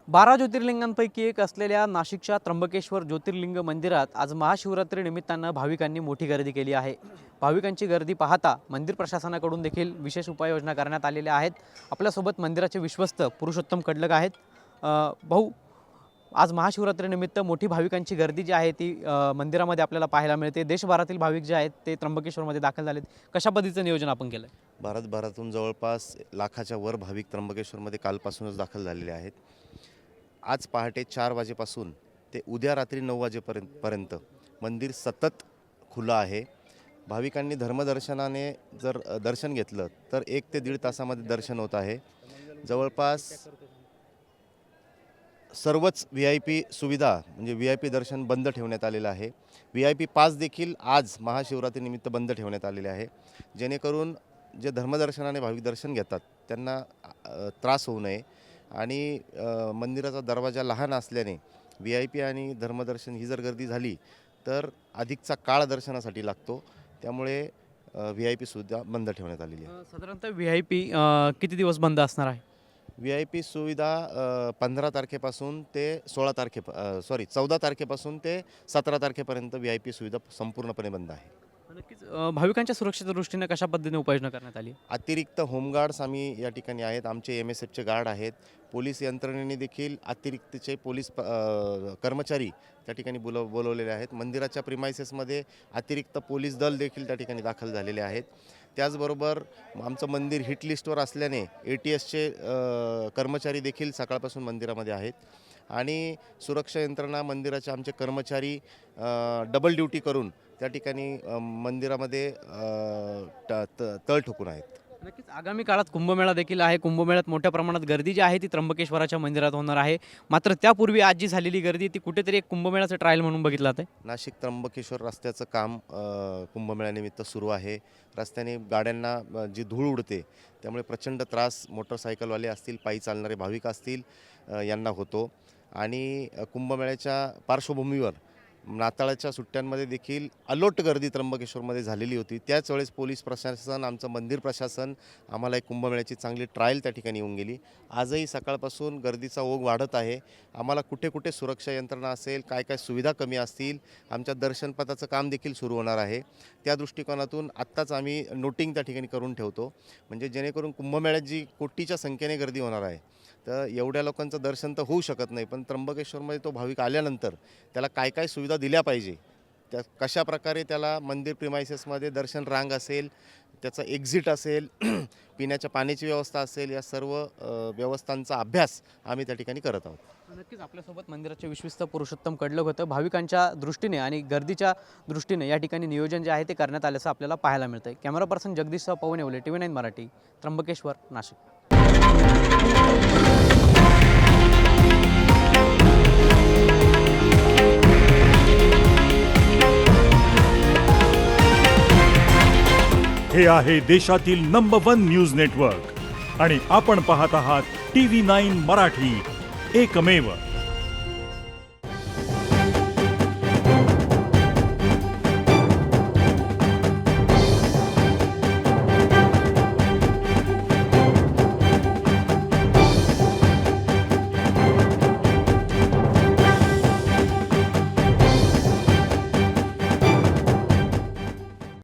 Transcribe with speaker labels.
Speaker 1: 12 ज्योतिर्लिंगांपैकी एक असलेल्या नाशिकच्या त्र्यंबकेश्वर ज्योतिर्लिंग मंदिरात आज महाशिवरात्रीनिमित्तानं भाविकांनी मोठी गर्दी केली आहे। भाविकांची गर्दी पाहता मंदिर प्रशासनाकडून देखील विशेष उपाययोजना करण्यात आलेल्या आहेत। आपल्यासोबत मंदिराचे विश्वस्त पुरुषोत्तम कडलक आहेत। भाऊ, आज महाशिवरात्रीनिमित्त मोठी भाविकांची गर्दी जी आहे ती मंदिरामध्ये आपल्याला पाहायला मिळते। देशभरातील भाविक जे आहेत ते त्र्यंबकेश्वरमध्ये दाखल झालेत। कशा पद्धतीचं नियोजन आपण केलं?
Speaker 2: भारतभरातून जवळपास लाखाच्या वर भाविक त्र्यंबकेश्वरमध्ये कालपासूनच दाखल झालेले आहेत। आज पहाटे 4 वाजेपासून ते उद्या रात्री 9 वाजेपर्यंत मंदिर सतत खुलं आहे। भाविकांनी धर्मदर्शनाने जर दर्शन घेतलं तर 1 ते 1.5 तासामध्ये दर्शन होत आहे। जवळपास सर्वच VIP सुविधा म्हणजे VIP दर्शन बंद ठेवण्यात आलेलं आहे। VIP पास देखील आज महाशिवरात्रीनिमित्त बंद ठेवण्यात आलेले आहे, जेणेकरून जे धर्मदर्शनाने भाविक दर्शन घेतात त्यांना त्रास होऊ नये। आणि मंदिराचा दरवाजा लहान असल्याने VIP आणि धर्मदर्शन ही जर गर्दी झाली तर अधिकचा काळ दर्शनासाठी लागतो, त्यामुळे VIP सुविधा बंद ठेवण्यात आलेली आहे।
Speaker 1: साधारणतः VIP किती दिवस बंद असणार आहे?
Speaker 2: VIP सुविधा 15 तारखेपासून ते 14 तारखेपासून ते 17 तारखेपर्यंत VIP सुविधा संपूर्णपणे बंद आहे।
Speaker 1: नक्कीच भाविकांच्या सुरक्षेच्या दृष्टीने कशा पद्धतीने उपाययोजना करण्यात आली?
Speaker 2: अतिरिक्त होमगार्ड्स आम्ही या ठिकाणी आहेत, आमचे MSFचे गार्ड आहेत, पोलीस यंत्रणेने देखील अतिरिक्तचे पोलीस कर्मचारी त्या ठिकाणी बोलवलेले आहेत। मंदिराच्या प्रिमाइसेसमध्ये अतिरिक्त पोलीस दल देखील त्या ठिकाणी दाखल झालेले आहेत। त्याचबरोबर आमचं मंदिर हिट लिस्टवर असल्याने ATSचे कर्मचारी देखील सकाळपासून मंदिरामध्ये आहेत आणि सुरक्षा यंत्रणा मंदिराचे आमचे कर्मचारी डबल ड्युटी करून त्या ठिकाणी मंदिरामध्ये तळ ठोकून आहेत।
Speaker 1: नक्कीच आगामी काळात कुंभमेळा देखील आहे। कुंभमेळ्यात मोठ्या प्रमाणात गर्दी जी आहे ती त्र्यंबकेश्वराच्या मंदिरात होणार आहे। मात्र त्यापूर्वी आज जी झालेली गर्दी ती कुठेतरी एक कुंभमेळ्याचं ट्रायल म्हणून बघितलं जातं।
Speaker 2: नाशिक त्र्यंबकेश्वर रस्त्याचं काम कुंभमेळ्यानिमित्त सुरू आहे। रस्त्याने गाड्यांना जी धूळ उडते त्यामुळे प्रचंड त्रास मोटरसायकलवाले असतील, पायी चालणारे भाविक असतील यांना होतो। आणि कुंभमेळ्याच्या पार्श्वभूमीवर नाताळाच्या सुट्ट्यांमध्ये देखील अलोट गर्दी त्र्यंबकेश्वरमध्ये झालेली होती। त्याच वेळेस पोलीस प्रशासन, आमचं मंदिर प्रशासन आम्हाला एक कुंभमेळ्याची चांगली ट्रायल त्या ठिकाणी येऊन गेली। आजही सकाळपासून गर्दीचा ओघ वाढत आहे। आम्हाला कुठे कुठे सुरक्षा यंत्रणा असेल, काय काय सुविधा कमी असतील, आमच्या दर्शनपथाचं काम देखील सुरू होणार आहे। त्या दृष्टिकोनातून आत्ताच आम्ही नोटिंग त्या ठिकाणी करून ठेवतो, म्हणजे जेणेकरून कुंभमेळ्यात जी कोटीच्या संख्येने गर्दी होणार आहे तर एवढ्या लोकांचं दर्शन तर होऊ शकत नाही, पण त्र्यंबकेश्वरमध्ये तो भाविक आल्यानंतर त्याला काय काय सुविधा दिल्या पाहिजे, त्या कशा प्रकारे त्याला मंदिर प्रिमाइसेसमध्ये दर्शन रांग असेल, त्याचा एक्झिट असेल, पिण्याच्या पाण्याची व्यवस्था असेल, या सर्व व्यवस्थांचा अभ्यास आम्ही त्या ठिकाणी करत आहोत।
Speaker 1: नक्कीच आपल्यासोबत मंदिराचे विश्वस्त पुरुषोत्तम कडलक होतं। भाविकांच्या दृष्टीने आणि गर्दीच्या दृष्टीने या ठिकाणी नियोजन जे आहे ते करण्यात आल्याचं आपल्याला पाहायला मिळतं। कॅमेरा पर्सन जगदीशसह पवन येवले, TV9 मराठी, त्र्यंबकेश्वर, नाशिक।
Speaker 3: हे आहे देशातील नंबर 1 न्यूज नेटवर्क आणि आपण पाहत आहात TV9 मराठी, एकमेव।